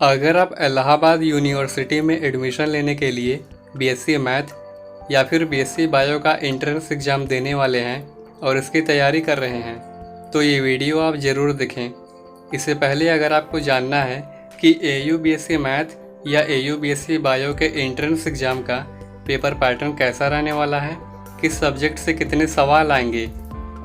अगर आप इलाहाबाद यूनिवर्सिटी में एडमिशन लेने के लिए बीएससी मैथ या फिर बीएससी बायो का एंट्रेंस एग्ज़ाम देने वाले हैं और इसकी तैयारी कर रहे हैं तो ये वीडियो आप ज़रूर देखें। इससे पहले अगर आपको जानना है कि एयू बीएससी मैथ या एयू बीएससी बायो के एंट्रेंस एग्ज़ाम का पेपर पैटर्न कैसा रहने वाला है, किस सब्जेक्ट से कितने सवाल आएंगे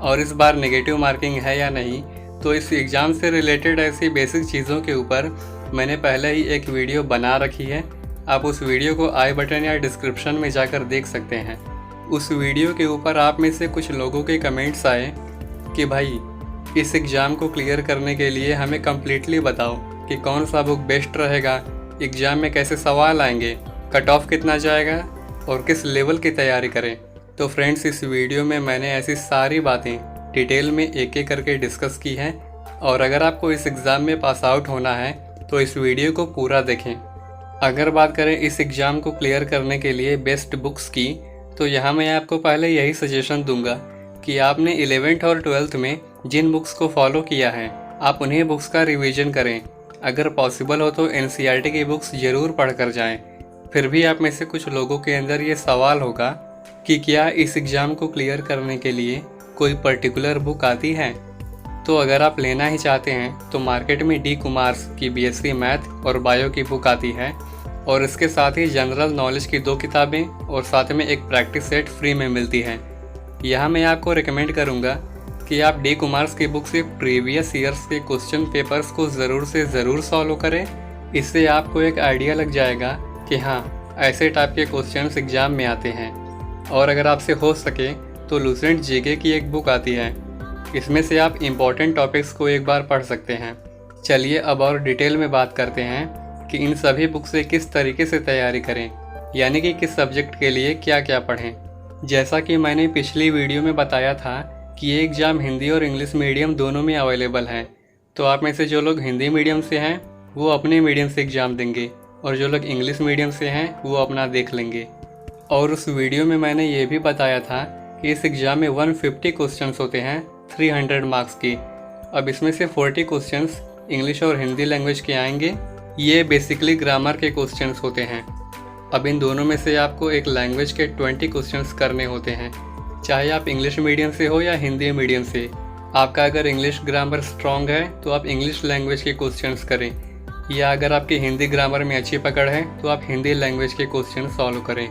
और इस बार नेगेटिव मार्किंग है या नहीं, तो इस एग्ज़ाम से रिलेटेड ऐसी बेसिक चीज़ों के ऊपर मैंने पहले ही एक वीडियो बना रखी है। आप उस वीडियो को आई बटन या डिस्क्रिप्शन में जाकर देख सकते हैं। उस वीडियो के ऊपर आप में से कुछ लोगों के कमेंट्स आए कि भाई इस एग्ज़ाम को क्लियर करने के लिए हमें कम्प्लीटली बताओ कि कौन सा बुक बेस्ट रहेगा, एग्ज़ाम में कैसे सवाल आएंगे, कट ऑफ कितना जाएगा और किस लेवल की तैयारी करें। तो फ्रेंड्स, इस वीडियो में मैंने ऐसी सारी बातें डिटेल में एक एक करके डिस्कस की हैं और अगर आपको इस एग्ज़ाम में पास आउट होना है तो इस वीडियो को पूरा देखें। अगर बात करें इस एग्ज़ाम को क्लियर करने के लिए बेस्ट बुक्स की, तो यहाँ मैं आपको पहले यही सजेशन दूंगा कि आपने 11th और 12th में जिन बुक्स को फॉलो किया है आप उन्हीं बुक्स का रिवीजन करें। अगर पॉसिबल हो तो एनसीईआरटी की बुक्स ज़रूर पढ़ कर जाएँ। फिर भी आप में से कुछ लोगों के अंदर ये सवाल होगा कि क्या इस एग्ज़ाम को क्लियर करने के लिए कोई पर्टिकुलर बुक आती है। तो अगर आप लेना ही चाहते हैं तो मार्केट में डी कुमार्स की बीएससी मैथ और बायो की बुक आती है और इसके साथ ही जनरल नॉलेज की 2 किताबें और साथ में एक प्रैक्टिस सेट फ्री में मिलती है। यहाँ मैं आपको रिकमेंड करूँगा कि आप डी कुमार्स की बुक से प्रीवियस ईयर्स के क्वेश्चन पेपर्स को ज़रूर से ज़रूर सॉल्व करें। इससे आपको एक आइडिया लग जाएगा कि हाँ, ऐसे टाइप के क्वेश्चन एग्ज़ाम में आते हैं। और अगर आपसे हो सके तो लूसेंट जीके की एक बुक आती है, इसमें से आप इम्पॉर्टेंट टॉपिक्स को एक बार पढ़ सकते हैं। चलिए अब और डिटेल में बात करते हैं कि इन सभी बुक से किस तरीके से तैयारी करें, यानी कि किस सब्जेक्ट के लिए क्या क्या पढ़ें। जैसा कि मैंने पिछली वीडियो में बताया था कि ये एग्ज़ाम हिंदी और इंग्लिश मीडियम दोनों में अवेलेबल है। तो आप में से जो लोग हिंदी मीडियम से हैं वो अपने मीडियम से एग्ज़ाम देंगे और जो लोग इंग्लिश मीडियम से हैं वो अपना देख लेंगे। और उस वीडियो में मैंने ये भी बताया था कि इस एग्ज़ाम में 150 क्वेश्चंस होते हैं 300 मार्क्स की। अब इसमें से 40 क्वेश्चंस इंग्लिश और हिंदी लैंग्वेज के आएंगे। ये बेसिकली ग्रामर के क्वेश्चंस होते हैं। अब इन दोनों में से आपको एक लैंग्वेज के 20 क्वेश्चंस करने होते हैं, चाहे आप इंग्लिश मीडियम से हो या हिंदी मीडियम से। आपका अगर इंग्लिश ग्रामर स्ट्रॉन्ग है तो आप इंग्लिश लैंग्वेज के क्वेश्चंस करें, या अगर आपकी हिंदी ग्रामर में अच्छी पकड़ है तो आप हिंदी लैंग्वेज के क्वेश्चन सॉल्व करें।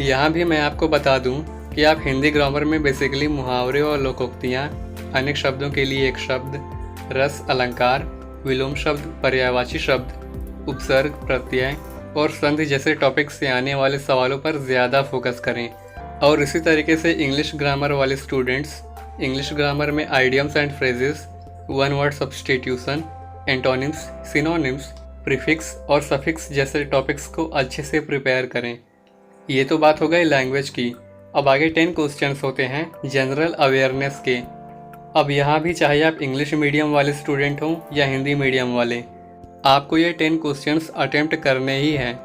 यहाँ भी मैं आपको बता दूँ कि आप हिंदी ग्रामर में बेसिकली मुहावरे और लोकोक्तियाँ, अनेक शब्दों के लिए एक शब्द, रस, अलंकार, विलोम शब्द, पर्यायवाची शब्द, उपसर्ग, प्रत्यय और संधि जैसे टॉपिक से आने वाले सवालों पर ज़्यादा फोकस करें। और इसी तरीके से इंग्लिश ग्रामर वाले स्टूडेंट्स इंग्लिश ग्रामर में idioms and phrases, one word substitution, antonyms, synonyms, prefix और सफिक्स जैसे टॉपिक्स को अच्छे से प्रिपेयर करें। ये तो बात हो गई लैंग्वेज की। अब आगे 10 क्वेश्चंस होते हैं जनरल अवेयरनेस के। अब यहाँ भी चाहे आप इंग्लिश मीडियम वाले स्टूडेंट हों या हिंदी मीडियम वाले, आपको ये 10 क्वेश्चंस अटेम्प्ट करने ही हैं।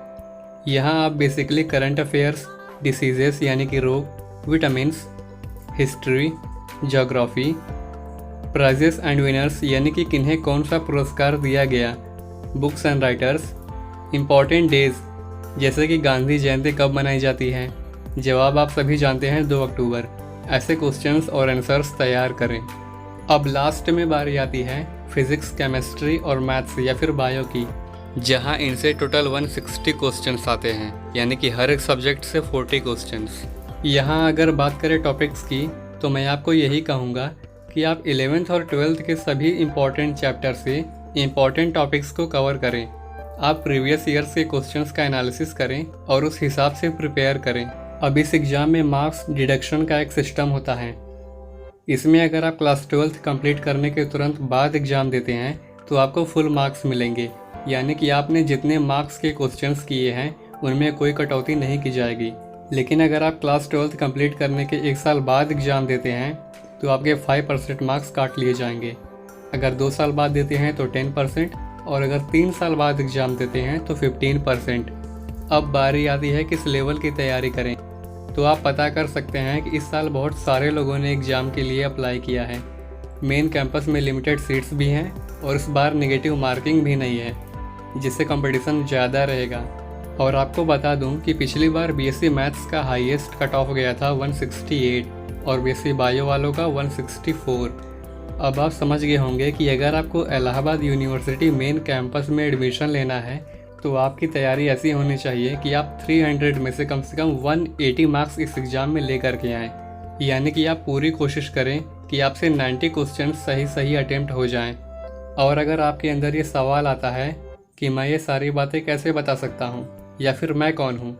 यहाँ आप बेसिकली करंट अफेयर्स, डिसीजेस यानी कि रोग, vitamins, history, geography, prizes and winners यानी कि किन्हें कौन सा पुरस्कार दिया गया, books and writers, important days जैसे कि गांधी जयंती कब मनाई जाती है, जवाब आप सभी जानते हैं 2 अक्टूबर। ऐसे क्वेश्चंस और आंसर्स तैयार करें। अब लास्ट में बारी आती है फिजिक्स, केमिस्ट्री और मैथ्स या फिर बायो की, जहां इनसे टोटल 160 क्वेश्चंस आते हैं, यानी कि हर एक सब्जेक्ट से 40 क्वेश्चंस। यहां अगर बात करें टॉपिक्स की तो मैं आपको यही कहूँगा कि आप 11th और 12th के सभी इम्पॉर्टेंट चैप्टर से इम्पॉर्टेंट टॉपिक्स को कवर करें। आप प्रीवियस ईयर्स के क्वेश्चंस का एनालिसिस करें और उस हिसाब से प्रिपेयर करें। अब इस एग्ज़ाम में मार्क्स डिडक्शन का एक सिस्टम होता है। इसमें अगर आप क्लास 12th कंप्लीट करने के तुरंत बाद एग्ज़ाम देते हैं तो आपको फुल मार्क्स मिलेंगे, यानी कि आपने जितने मार्क्स के क्वेश्चंस किए हैं उनमें कोई कटौती नहीं की जाएगी। लेकिन अगर आप क्लास 12th कंप्लीट करने के 1 साल बाद एग्ज़ाम देते हैं तो आपके 5% मार्क्स काट लिए जाएंगे। अगर 2 साल बाद देते हैं तो 10% और अगर 3 साल बाद एग्ज़ाम देते हैं तो 15%। अब बारी आती है किस लेवल की तैयारी करें। तो आप पता कर सकते हैं कि इस साल बहुत सारे लोगों ने एग्ज़ाम के लिए अप्लाई किया है। मेन कैंपस में लिमिटेड सीट्स भी हैं और इस बार नेगेटिव मार्किंग भी नहीं है। जिससे कंपटीशन ज़्यादा रहेगा। और आपको बता दूं कि पिछली बार बीएससी मैथ्स का हाईएस्ट कट ऑफ गया था 168 और बीएससी बायो वालों का 164। अब आप समझ गए होंगे कि अगर आपको इलाहाबाद यूनिवर्सिटी मेन कैंपस में एडमिशन लेना है तो आपकी तैयारी ऐसी होनी चाहिए कि आप 300 में से कम 180 मार्क्स इस एग्ज़ाम में लेकर के आएँ। यानी कि आप पूरी कोशिश करें कि आपसे 90 क्वेश्चन सही अटेम्प्ट हो जाएं। और अगर आपके अंदर ये सवाल आता है कि मैं ये सारी बातें कैसे बता सकता हूँ या फिर मैं कौन हूँ,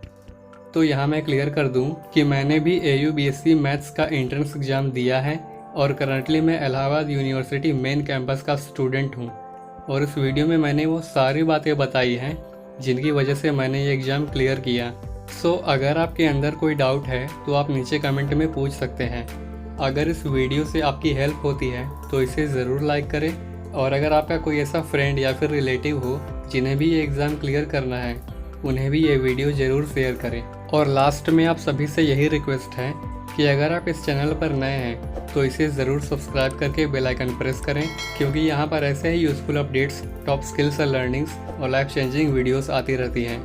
तो यहाँ मैं क्लियर कर दूँ कि मैंने भी AU BSc मैथ्स का एंट्रेंस एग्ज़ाम दिया है और करंटली मैं इलाहाबाद यूनिवर्सिटी मेन कैंपस का स्टूडेंट हूँ। और इस वीडियो में मैंने वो सारी बातें बताई हैं जिनकी वजह से मैंने ये एग्ज़ाम क्लियर किया। सो अगर आपके अंदर कोई डाउट है तो आप नीचे कमेंट में पूछ सकते हैं। अगर इस वीडियो से आपकी हेल्प होती है तो इसे ज़रूर लाइक करें। और अगर आपका कोई ऐसा फ्रेंड या फिर रिलेटिव हो जिन्हें भी ये एग्ज़ाम क्लियर करना है, उन्हें भी ये वीडियो ज़रूर शेयर करें। और लास्ट में आप सभी से यही रिक्वेस्ट है कि अगर आप इस चैनल पर नए हैं तो इसे ज़रूर सब्सक्राइब करके बेल आइकन प्रेस करें, क्योंकि यहाँ पर ऐसे ही यूज़फुल अपडेट्स, टॉप स्किल्स और लर्निंग्स और लाइफ चेंजिंग वीडियोस आती रहती हैं।